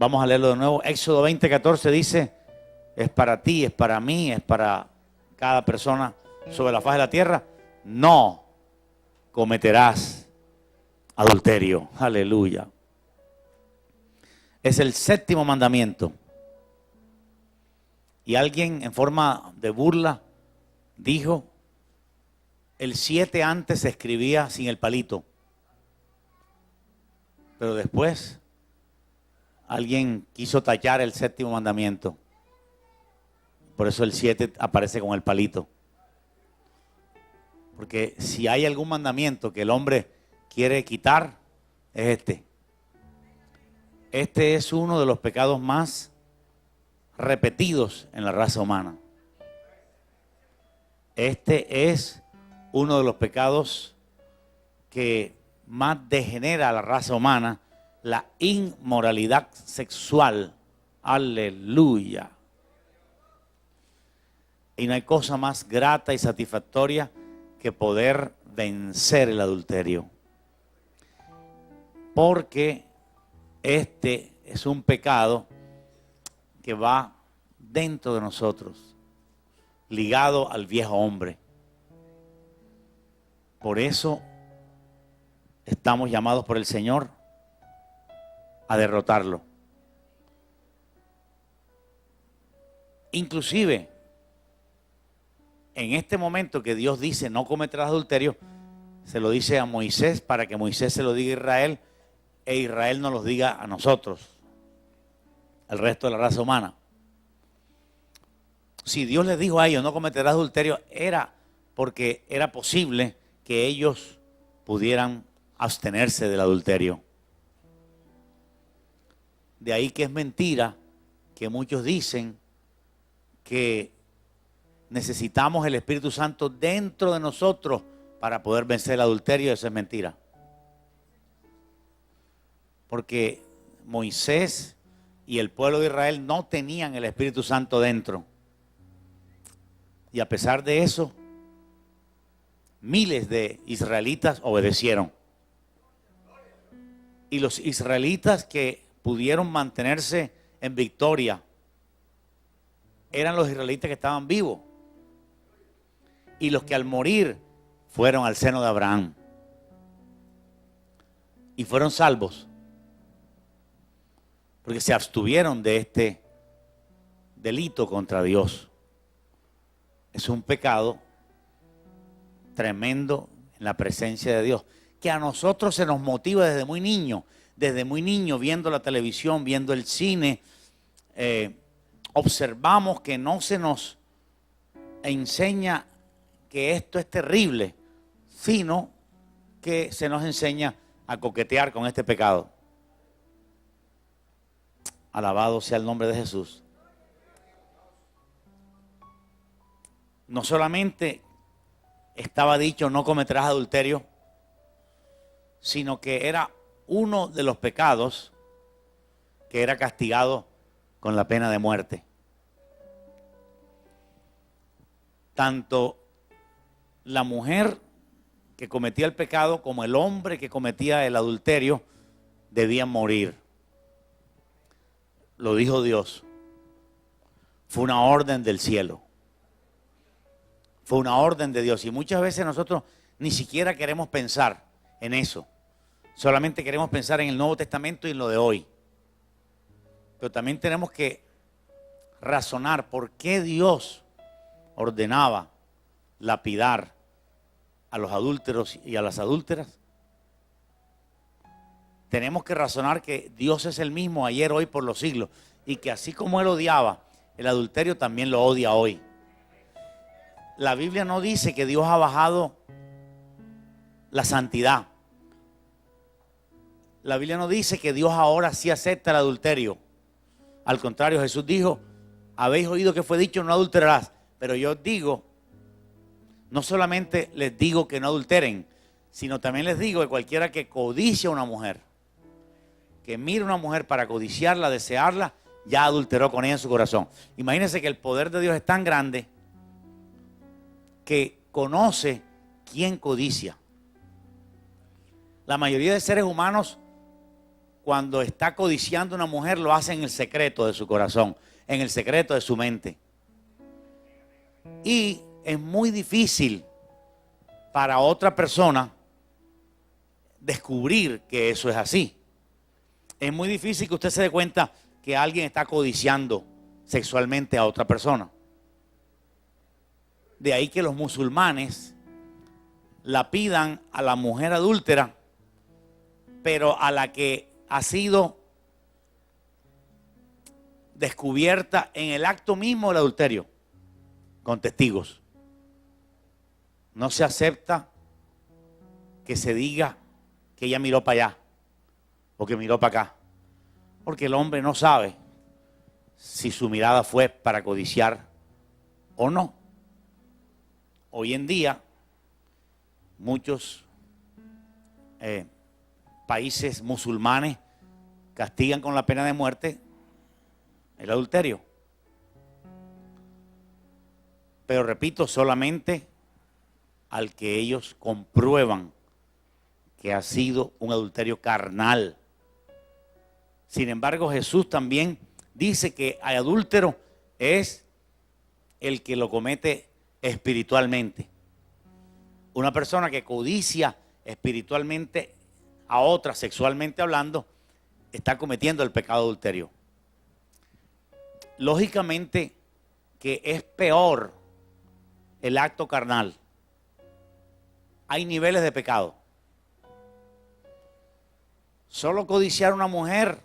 Vamos a leerlo de nuevo. Éxodo 20:14 dice: es para ti, es para mí, es para cada persona sobre la faz de la tierra. No cometerás adulterio. Aleluya. Es el séptimo mandamiento. Y alguien en forma de burla dijo: el 7 antes se escribía sin el palito, pero después alguien quiso tallar el séptimo mandamiento. Por eso el 7 aparece con el palito. Porque si hay algún mandamiento que el hombre quiere quitar, es este. Este es uno de los pecados más repetidos en la raza humana. Este es uno de los pecados que más degenera a la raza humana, la inmoralidad sexual. Aleluya. Y no hay cosa más grata y satisfactoria que poder vencer el adulterio. Porque este es un pecado que va dentro de nosotros, ligado al viejo hombre. Por eso estamos llamados por el Señor a derrotarlo. Inclusive, en este momento que Dios dice no cometerás adulterio, se lo dice a Moisés para que Moisés se lo diga a Israel e Israel nos lo diga a nosotros, al resto de la raza humana. Si Dios les dijo a ellos no cometerás adulterio, era porque era posible que ellos pudieran abstenerse del adulterio. De ahí que es mentira que muchos dicen que necesitamos el Espíritu Santo dentro de nosotros para poder vencer el adulterio. Eso es mentira. Porque Moisés y el pueblo de Israel no tenían el Espíritu Santo dentro. Y a pesar de eso, miles de israelitas obedecieron. Y los israelitas que pudieron mantenerse en victoria eran los israelitas que estaban vivos. Y los que al morir fueron al seno de Abraham. Y fueron salvos. Porque se abstuvieron de este delito contra Dios. Es un pecado tremendo en la presencia de Dios, que a nosotros se nos motiva desde muy niño viendo la televisión, viendo el cine, observamos que no se nos enseña que esto es terrible, sino que se nos enseña a coquetear con este pecado. Alabado sea el nombre de Jesús. No solamente estaba dicho no cometerás adulterio, sino que era uno de los pecados que era castigado con la pena de muerte. Tanto la mujer que cometía el pecado como el hombre que cometía el adulterio debían morir. Lo dijo Dios. Fue una orden del cielo. Fue una orden de Dios. Y muchas veces nosotros ni siquiera queremos pensar en eso. Solamente queremos pensar en el Nuevo Testamento y en lo de hoy. Pero también tenemos que razonar por qué Dios ordenaba lapidar a los adúlteros y a las adúlteras. Tenemos que razonar que Dios es el mismo ayer, hoy, por los siglos. Y que así como Él odiaba el adulterio, también lo odia hoy. La Biblia no dice que Dios ha bajado la santidad. La Biblia no dice que Dios ahora sí acepta el adulterio. Al contrario, Jesús dijo: habéis oído que fue dicho, no adulterarás. Pero yo os digo, no solamente les digo que no adulteren, sino también les digo que cualquiera que codicia a una mujer, que mire a una mujer para codiciarla, desearla, ya adulteró con ella en su corazón. Imagínense que el poder de Dios es tan grande que conoce quién codicia. La mayoría de seres humanos cuando está codiciando a una mujer, lo hace en el secreto de su corazón, en el secreto de su mente. Y es muy difícil para otra persona descubrir que eso es así. Es muy difícil que usted se dé cuenta que alguien está codiciando sexualmente a otra persona. De ahí que los musulmanes la pidan a la mujer adúltera, pero a la que ha sido descubierta en el acto mismo del adulterio, con testigos. No se acepta que se diga que ella miró para allá o que miró para acá, porque el hombre no sabe si su mirada fue para codiciar o no. Hoy en día, muchos países musulmanes castigan con la pena de muerte el adulterio. Pero repito, solamente al que ellos comprueban que ha sido un adulterio carnal. Sin embargo, Jesús también dice que el adúltero es el que lo comete espiritualmente. Una persona que codicia espiritualmente a otra, sexualmente hablando, está cometiendo el pecado de adulterio. Lógicamente que es peor el acto carnal. Hay niveles de pecado. Solo codiciar a una mujer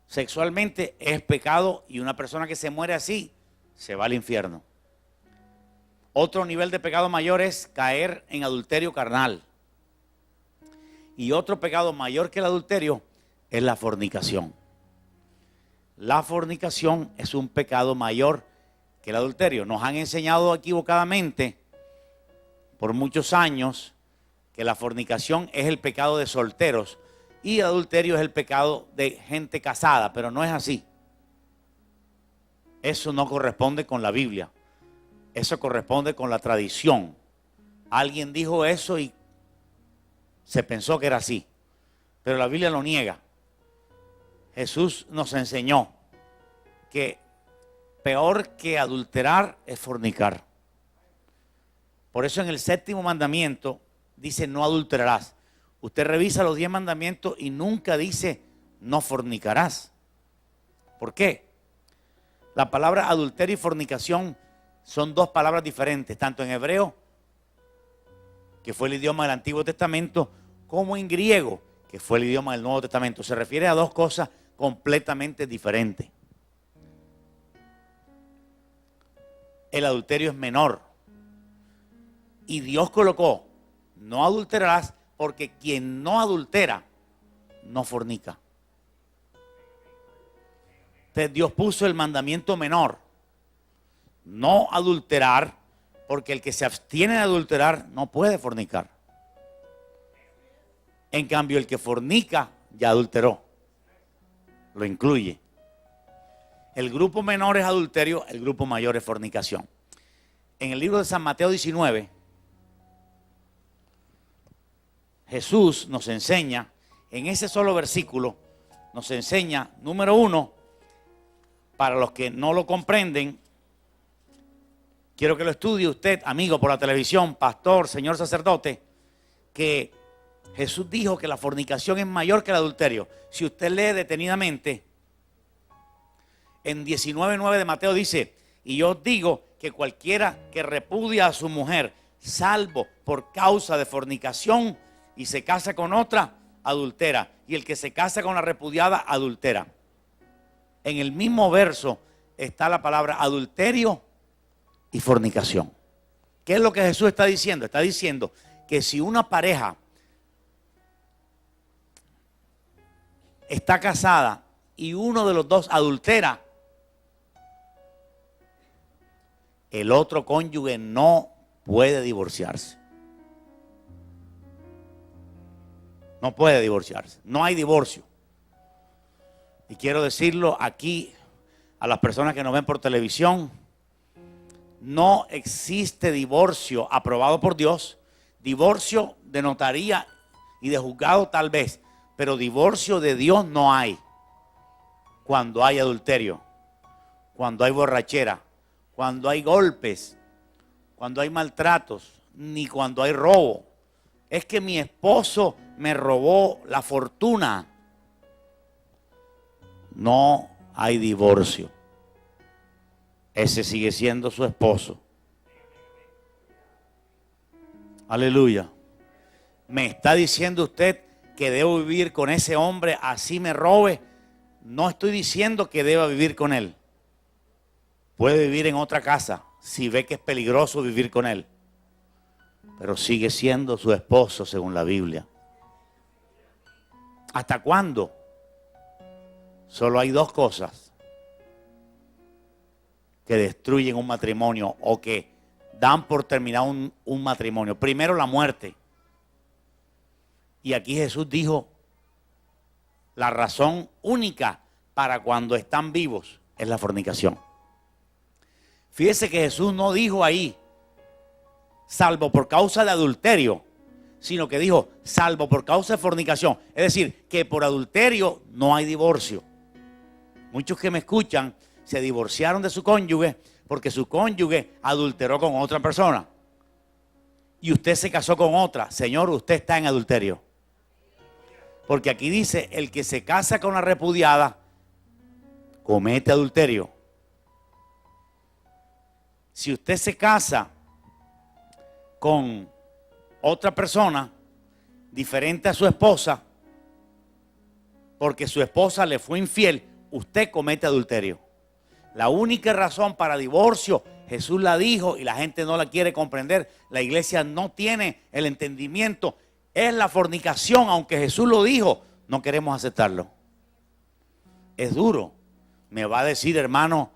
sexualmente es pecado, y una persona que se muere así se va al infierno. Otro nivel de pecado mayor es caer en adulterio carnal. Y otro pecado mayor que el adulterio es la fornicación. La fornicación es un pecado mayor que el adulterio. Nos han enseñado equivocadamente por muchos años que la fornicación es el pecado de solteros y el adulterio es el pecado de gente casada, pero no es así. Eso no corresponde con la Biblia. Eso corresponde con la tradición. Alguien dijo eso y se pensó que era así, pero la Biblia lo niega. Jesús nos enseñó que peor que adulterar es fornicar. Por eso en el 7º mandamiento dice no adulterarás. Usted revisa los 10 mandamientos y nunca dice no fornicarás. ¿Por qué? La palabra adulterio y fornicación son dos palabras diferentes, tanto en hebreo, que fue el idioma del Antiguo Testamento, como en griego, que fue el idioma del Nuevo Testamento. Se refiere a dos cosas completamente diferentes. El adulterio es menor. Y Dios colocó, no adulterarás, porque quien no adultera, no fornica. Entonces Dios puso el mandamiento menor, no adulterar, porque el que se abstiene de adulterar no puede fornicar. En cambio, el que fornica ya adulteró. Lo incluye. El grupo menor es adulterio, el grupo mayor es fornicación. En el libro de San Mateo 19, Jesús nos enseña, en ese solo versículo, nos enseña, número 1, para los que no lo comprenden, quiero que lo estudie usted, amigo, por la televisión, pastor, señor sacerdote, que Jesús dijo que la fornicación es mayor que el adulterio. Si usted lee detenidamente, en 19:9 de Mateo dice, y yo os digo que cualquiera que repudia a su mujer, salvo por causa de fornicación, y se casa con otra, adultera. Y el que se casa con la repudiada, adultera. En el mismo verso está la palabra adulterio y fornicación. ¿Qué es lo que Jesús está diciendo? Está diciendo que si una pareja está casada y uno de los dos adultera, el otro cónyuge no puede divorciarse. No puede divorciarse. No hay divorcio. Y quiero decirlo aquí a las personas que nos ven por televisión. No existe divorcio aprobado por Dios. Divorcio de notaría y de juzgado tal vez. Pero divorcio de Dios no hay cuando hay adulterio, cuando hay borrachera, cuando hay golpes, cuando hay maltratos, ni cuando hay robo. Es que mi esposo me robó la fortuna. No hay divorcio. Ese sigue siendo su esposo. Aleluya. ¿Me está diciendo usted que debo vivir con ese hombre así me robe? No estoy diciendo que deba vivir con él. Puede vivir en otra casa si ve que es peligroso vivir con él. Pero sigue siendo su esposo según la Biblia. ¿Hasta cuándo? Solo hay dos cosas que destruyen un matrimonio o que dan por terminado un matrimonio. Primero, la muerte. Y aquí Jesús dijo, la razón única para cuando están vivos es la fornicación. Fíjese que Jesús no dijo ahí, salvo por causa de adulterio, sino que dijo, salvo por causa de fornicación. Es decir, que por adulterio no hay divorcio. Muchos que me escuchan se divorciaron de su cónyuge porque su cónyuge adulteró con otra persona. Y usted se casó con otra. Señor, usted está en adulterio. Porque aquí dice, el que se casa con la repudiada comete adulterio. Si usted se casa con otra persona diferente a su esposa, porque su esposa le fue infiel, usted comete adulterio. La única razón para divorcio, Jesús la dijo y la gente no la quiere comprender, la iglesia no tiene el entendimiento, es la fornicación. Aunque Jesús lo dijo, no queremos aceptarlo. Es duro. Me va a decir, hermano,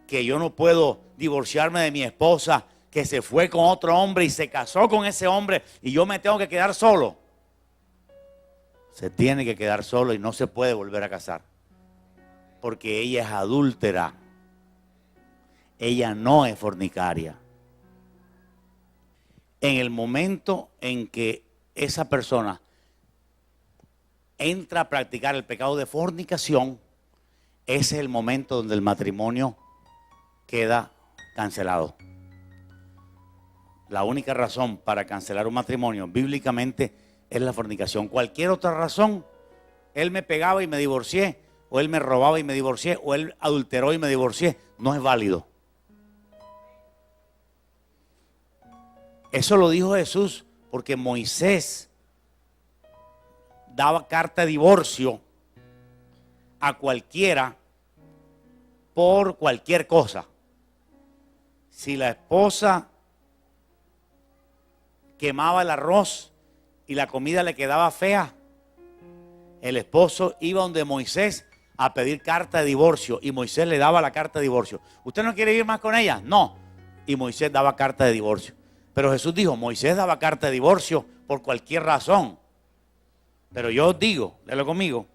que yo no puedo divorciarme de mi esposa que se fue con otro hombre y se casó con ese hombre y yo me tengo que quedar solo. Se tiene que quedar solo y no se puede volver a casar. Porque ella es adúltera. Ella no es fornicaria. En el momento en que esa persona entra a practicar el pecado de fornicación, ese es el momento donde el matrimonio queda cancelado. La única razón para cancelar un matrimonio bíblicamente es la fornicación. Cualquier otra razón, él me pegaba y me divorcié, o él me robaba y me divorcié, o él adulteró y me divorcié, no es válido. Eso lo dijo Jesús porque Moisés daba carta de divorcio a cualquiera por cualquier cosa. Si la esposa quemaba el arroz y la comida le quedaba fea, el esposo iba donde Moisés a pedir carta de divorcio y Moisés le daba la carta de divorcio. ¿Usted no quiere vivir más con ella? No. Y Moisés daba carta de divorcio. Pero Jesús dijo, Moisés daba carta de divorcio por cualquier razón. Pero yo os digo, léelo conmigo,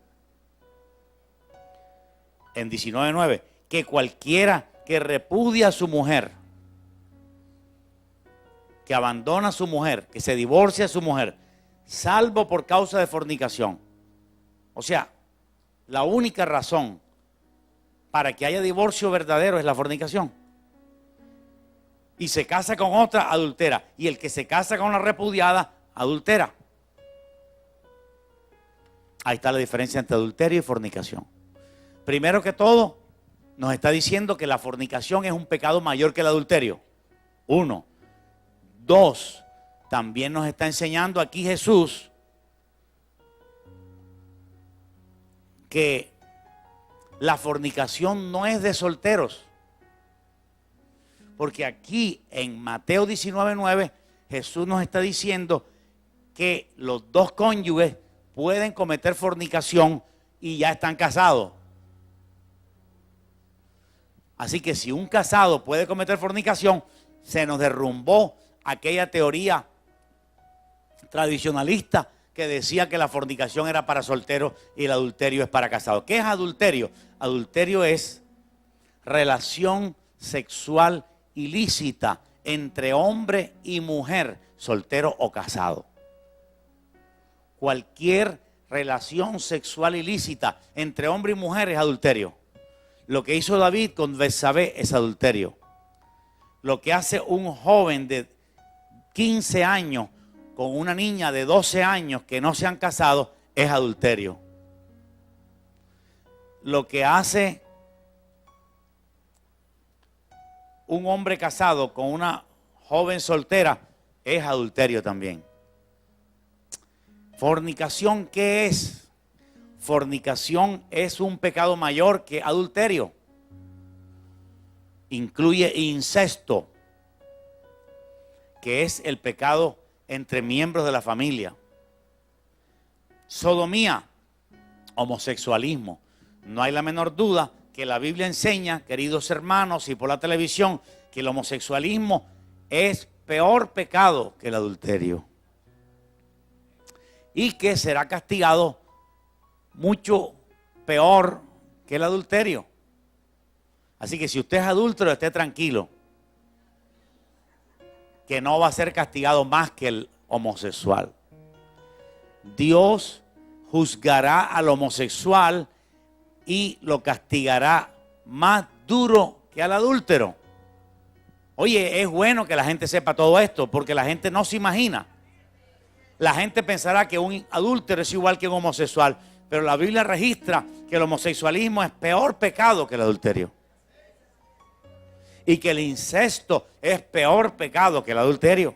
en 19:9, que cualquiera que repudia a su mujer, que abandona a su mujer, que se divorcia a su mujer, salvo por causa de fornicación. O sea, la única razón para que haya divorcio verdadero es la fornicación. Y se casa con otra, adultera. Y el que se casa con la repudiada, adultera. Ahí está la diferencia entre adulterio y fornicación. Primero que todo, nos está diciendo que la fornicación es un pecado mayor que el adulterio. 1. 2. También nos está enseñando aquí Jesús que la fornicación no es de solteros. Porque aquí en Mateo 19:9 Jesús nos está diciendo que los dos cónyuges pueden cometer fornicación y ya están casados. Así que si un casado puede cometer fornicación, se nos derrumbó aquella teoría tradicionalista que decía que la fornicación era para solteros y el adulterio es para casados. ¿Qué es adulterio? Adulterio es relación sexual ilícita entre hombre y mujer, soltero o casado. Cualquier relación sexual ilícita entre hombre y mujer es adulterio. Lo que hizo David con Betsabé es adulterio. Lo que hace un joven de 15 años con una niña de 12 años que no se han casado es adulterio. Lo que hace un hombre casado con una joven soltera es adulterio también. Fornicación, ¿qué es? Fornicación es un pecado mayor que adulterio. Incluye incesto, que es el pecado entre miembros de la familia. Sodomía, homosexualismo. No hay la menor duda que la Biblia enseña, queridos hermanos, y por la televisión, que el homosexualismo es peor pecado que el adulterio. Y que será castigado mucho peor que el adulterio. Así que si usted es adúltero, esté tranquilo, que no va a ser castigado más que el homosexual. Dios juzgará al homosexual y lo castigará más duro que al adúltero. Oye, es bueno que la gente sepa todo esto, porque la gente no se imagina. La gente pensará que un adúltero es igual que un homosexual, pero la Biblia registra que el homosexualismo es peor pecado que el adulterio. Y que el incesto es peor pecado que el adulterio.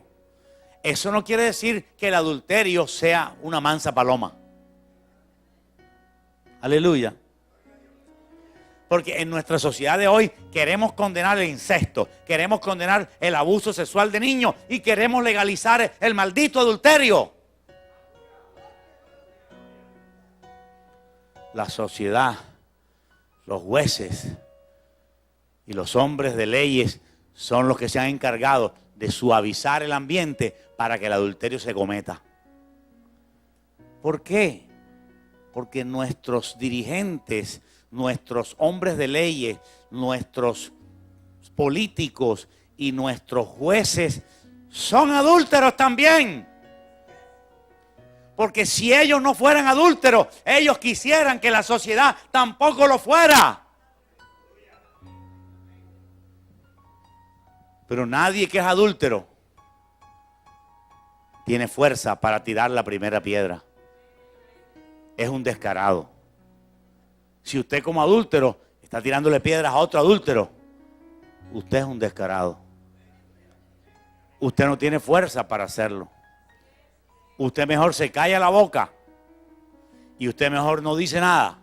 Eso no quiere decir que el adulterio sea una mansa paloma. Aleluya. Porque en nuestra sociedad de hoy queremos condenar el incesto, queremos condenar el abuso sexual de niños y queremos legalizar el maldito adulterio. La sociedad, los jueces y los hombres de leyes son los que se han encargado de suavizar el ambiente para que el adulterio se cometa. ¿Por qué? Porque nuestros dirigentes, nuestros hombres de leyes, nuestros políticos y nuestros jueces son adúlteros también. Porque si ellos no fueran adúlteros, ellos quisieran que la sociedad tampoco lo fuera. Pero nadie que es adúltero tiene fuerza para tirar la primera piedra. Es un descarado. Si usted como adúltero está tirándole piedras a otro adúltero, usted es un descarado. Usted no tiene fuerza para hacerlo. Usted mejor se calla la boca. Y usted mejor no dice nada.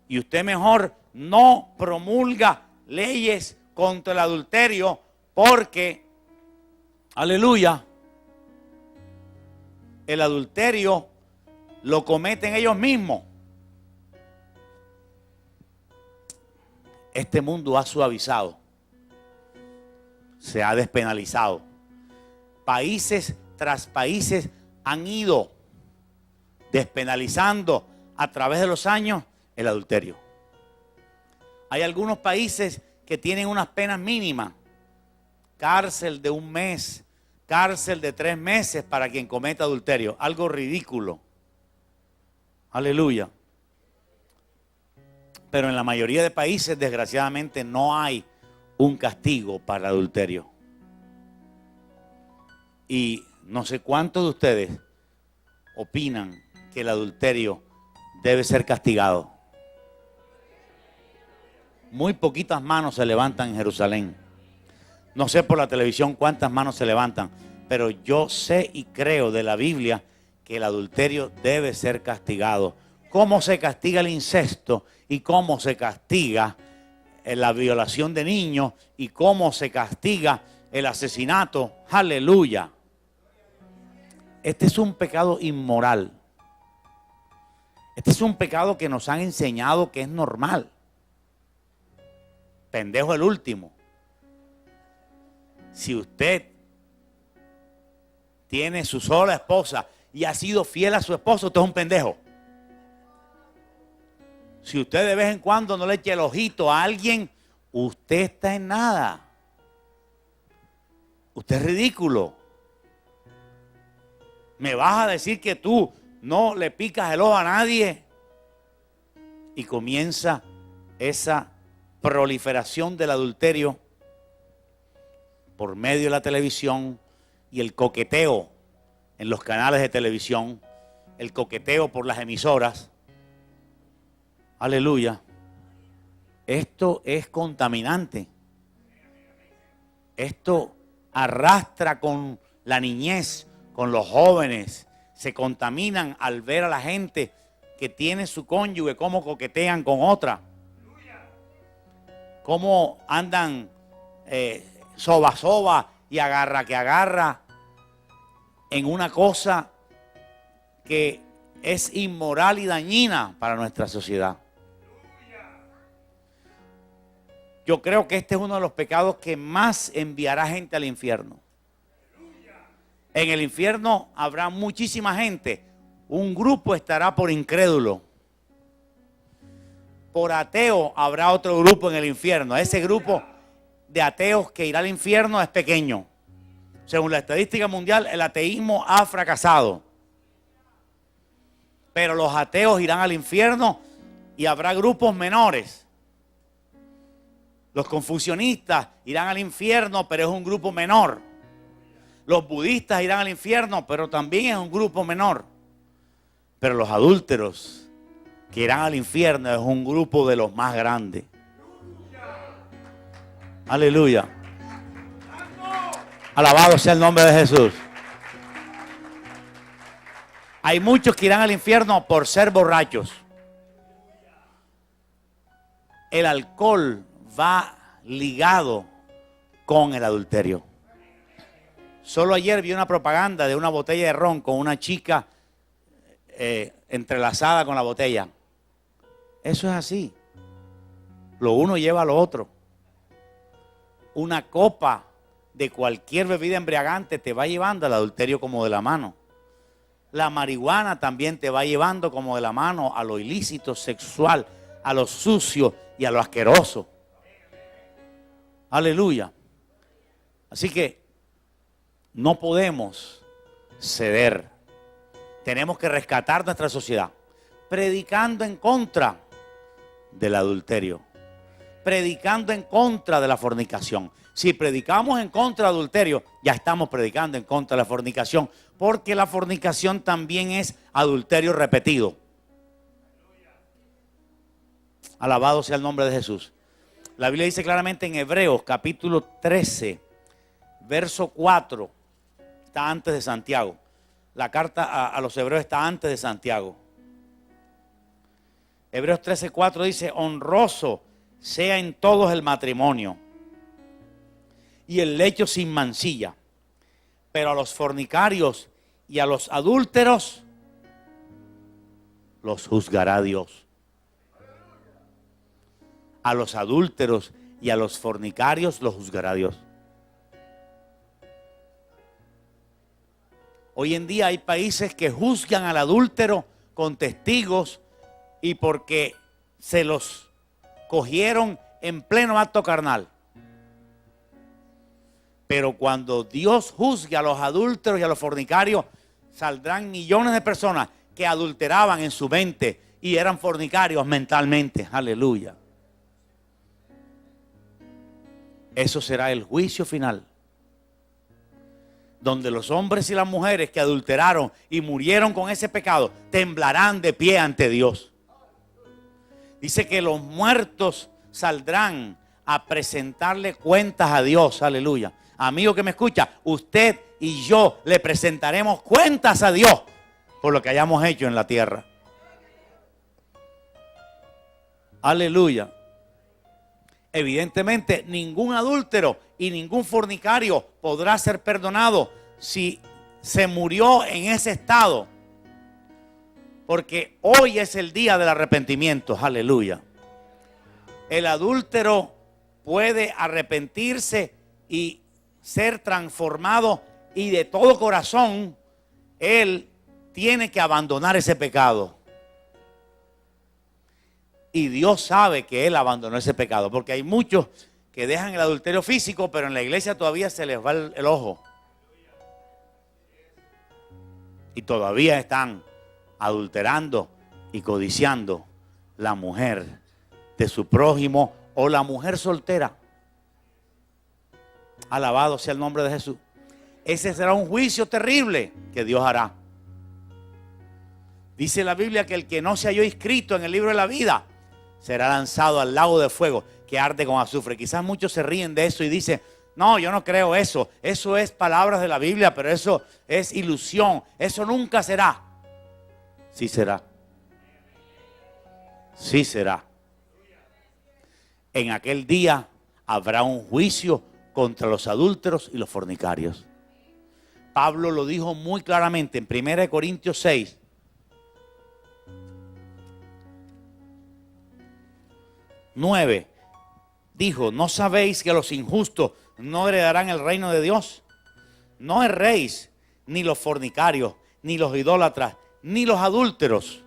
Y usted mejor no promulga leyes contra el adulterio porque, aleluya, el adulterio lo cometen ellos mismos. Este mundo ha suavizado, se ha despenalizado. Países tras países han ido despenalizando a través de los años el adulterio. Hay algunos países que tienen unas penas mínimas. Cárcel de 1 mes, cárcel de 3 meses para quien cometa adulterio. Algo ridículo. Aleluya. Pero en la mayoría de países, desgraciadamente, no hay un castigo para el adulterio. Y no sé cuántos de ustedes opinan que el adulterio debe ser castigado. Muy poquitas manos se levantan en Jerusalén. No sé por la televisión cuántas manos se levantan, pero yo sé y creo de la Biblia que el adulterio debe ser castigado. ¿Cómo se castiga el incesto? ¿Y cómo se castiga la violación de niños? ¿Y cómo se castiga el asesinato? ¡Aleluya! Este es un pecado inmoral. Este es un pecado que nos han enseñado que es normal. Pendejo el último. Si usted tiene su sola esposa y ha sido fiel a su esposo, usted es un pendejo. Si usted de vez en cuando no le echa el ojito a alguien, usted está en nada. Usted es ridículo. Me vas a decir que tú no le picas el ojo a nadie. Y comienza esa proliferación del adulterio por medio de la televisión y el coqueteo en los canales de televisión, el coqueteo por las emisoras. Aleluya. Esto es contaminante. Esto arrastra con la niñez, con los jóvenes. Se contaminan al ver a la gente que tiene su cónyuge, cómo coquetean con otra. Cómo andan soba y agarra que agarra en una cosa que es inmoral y dañina para nuestra sociedad. Yo creo que este es uno de los pecados que más enviará gente al infierno. En el infierno habrá muchísima gente. Un grupo estará por incrédulo. Por ateo habrá otro grupo en el infierno. Ese grupo de ateos que irá al infierno es pequeño. Según la estadística mundial, el ateísmo ha fracasado. Pero los ateos irán al infierno y habrá grupos menores. Los confucianistas irán al infierno, pero es un grupo menor. Los budistas irán al infierno, pero también es un grupo menor. Pero los adúlteros que irán al infierno es un grupo de los más grandes. Aleluya. Alabado sea el nombre de Jesús. Hay muchos que irán al infierno por ser borrachos. El alcohol va ligado con el adulterio. Solo ayer vi una propaganda de una botella de ron con una chica entrelazada con la botella. Eso es así. Lo uno lleva a lo otro. Una copa de cualquier bebida embriagante te va llevando al adulterio como de la mano. La marihuana también te va llevando como de la mano a lo ilícito sexual, a lo sucio y a lo asqueroso. Aleluya. Así que no podemos ceder. Tenemos que rescatar nuestra sociedad predicando en contra del adulterio, predicando en contra de la fornicación. Si predicamos en contra del adulterio, ya estamos predicando en contra de la fornicación, porque la fornicación también es adulterio repetido. Alabado sea el nombre de Jesús. La Biblia dice claramente en Hebreos capítulo 13, verso 4, está antes de Santiago. La carta a los hebreos está antes de Santiago. Hebreos 13, 4 dice: honroso sea en todos el matrimonio y el lecho sin mancilla, pero a los fornicarios y a los adúlteros los juzgará Dios. A los adúlteros y a los fornicarios los juzgará Dios. Hoy en día hay países que juzgan al adúltero con testigos y porque se los cogieron en pleno acto carnal. Pero cuando Dios juzgue a los adúlteros y a los fornicarios, saldrán millones de personas que adulteraban en su mente y eran fornicarios mentalmente. Aleluya. Eso será el juicio final, donde los hombres y las mujeres que adulteraron y murieron con ese pecado temblarán de pie ante Dios. Dice que los muertos saldrán a presentarle cuentas a Dios. Aleluya. Amigo que me escucha, usted y yo le presentaremos cuentas a Dios por lo que hayamos hecho en la tierra. Aleluya. Evidentemente, ningún adúltero y ningún fornicario podrá ser perdonado si se murió en ese estado. Porque hoy es el día del arrepentimiento. Aleluya. El adúltero puede arrepentirse y ser transformado, y de todo corazón él tiene que abandonar ese pecado. Y Dios sabe que él abandonó ese pecado, porque hay muchos que dejan el adulterio físico, pero en la iglesia todavía se les va el ojo. Y todavía están adulterando y codiciando la mujer de su prójimo o la mujer soltera. Alabado sea el nombre de Jesús. Ese será un juicio terrible que Dios hará. Dice la Biblia que el que no se halló inscrito en el libro de la vida será lanzado al lago de fuego que arde con azufre. Quizás muchos se ríen de eso y dicen: no, yo no creo eso. Eso es palabras de la Biblia, pero eso es ilusión. Eso nunca será. Sí será. Sí será. En aquel día habrá un juicio contra los adúlteros y los fornicarios. Pablo lo dijo muy claramente en 1 Corintios 6. Dijo: ¿no sabéis que los injustos no heredarán el reino de Dios? No erréis, ni los fornicarios, ni los idólatras, ni los adúlteros,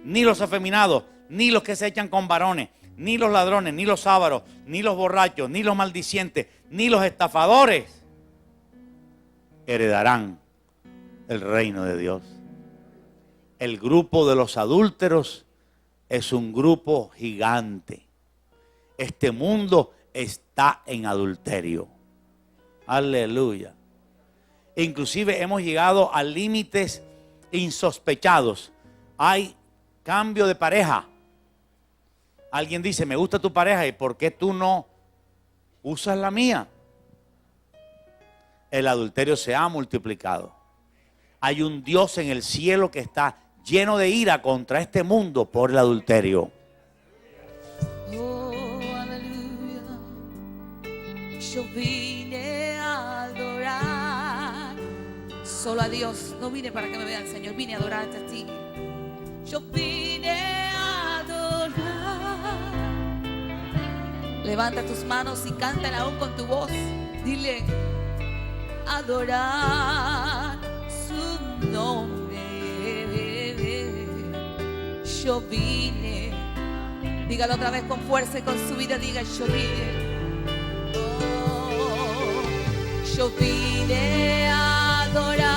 ni los afeminados, ni los que se echan con varones, ni los ladrones, ni los ávaros, ni los borrachos, ni los maldicientes, ni los estafadores heredarán el reino de Dios. El grupo de los adúlteros es un grupo gigante. Este mundo está en adulterio. Aleluya. Inclusive hemos llegado a límites insospechados. Hay cambio de pareja. Alguien dice: me gusta tu pareja, ¿y por qué tú no usas la mía? El adulterio se ha multiplicado. Hay un Dios en el cielo que está lleno de ira contra este mundo por el adulterio. Oh, aleluya. Yo vine a adorar solo a Dios. No vine para que me vean, Señor. Vine a adorarte a ti. Yo vine a adorar. Levanta tus manos y cántala aún con tu voz. Dile: adorar su nombre. Yo vine. Dígalo otra vez con fuerza y con su vida. Diga: yo vine. Oh, yo vine a adorar.